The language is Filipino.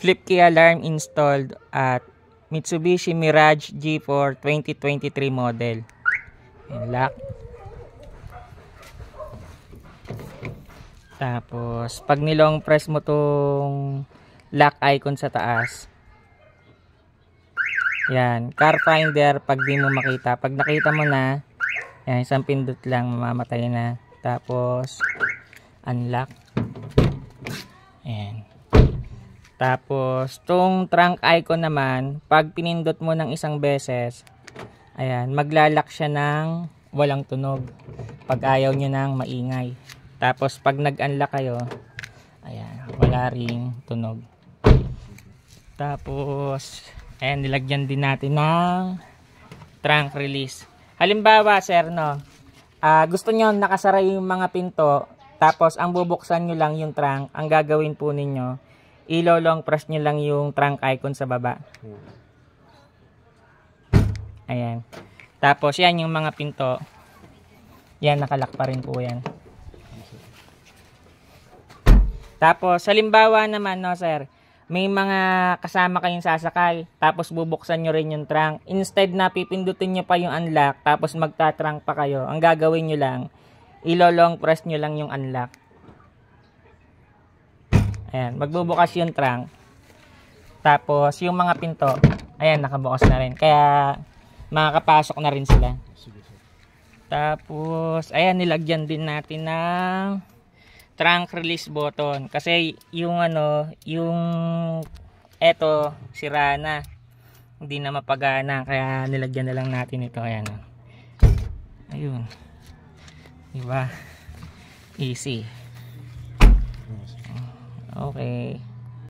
flip key alarm installed at Mitsubishi Mirage G4 2023 model. Ayan, lock. Tapos pag nilong press mo tong lock icon sa taas, yan, car finder pag di mo makita. Pag nakita mo na, yan, isang pindot lang, mamamatay na. Tapos unlock. Ayan. Tapos tong trunk icon naman, pag pinindot mo ng isang beses, ayan, maglalak siya ng walang tunog pag ayaw nyo ng maingay. Tapos pag nag-unlock kayo, ayan, wala ring tunog. Tapos ayan, nilagyan din natin ng trunk release. Halimbawa sir, no, gusto nyo nakasara yung mga pinto, tapos ang bubuksan nyo lang yung trunk, ang gagawin po ninyo, ilo-long press nyo lang yung trunk icon sa baba. Ayan. Tapos yan yung mga pinto, yan, nakalock pa rin po yan. Tapos halimbawa naman, no sir, may mga kasama kayong sasakay, tapos bubuksan nyo rin yung trunk. Instead na pipindutin nyo pa yung unlock, tapos magta-trunk pa kayo, ang gagawin nyo lang, ilo-long press nyo lang yung unlock. Ayan, magbubukas yung trunk. Tapos yung mga pinto, ayan, nakabukas na rin. Kaya makakapasok na rin sila. Tapos ayan, nilagyan din natin ng trunk release button. Kasi yung yung eto, sira na. Hindi na mapagana. Kaya nilagyan na lang natin ito. Ayan. Ayun. Diba? Easy. Okay.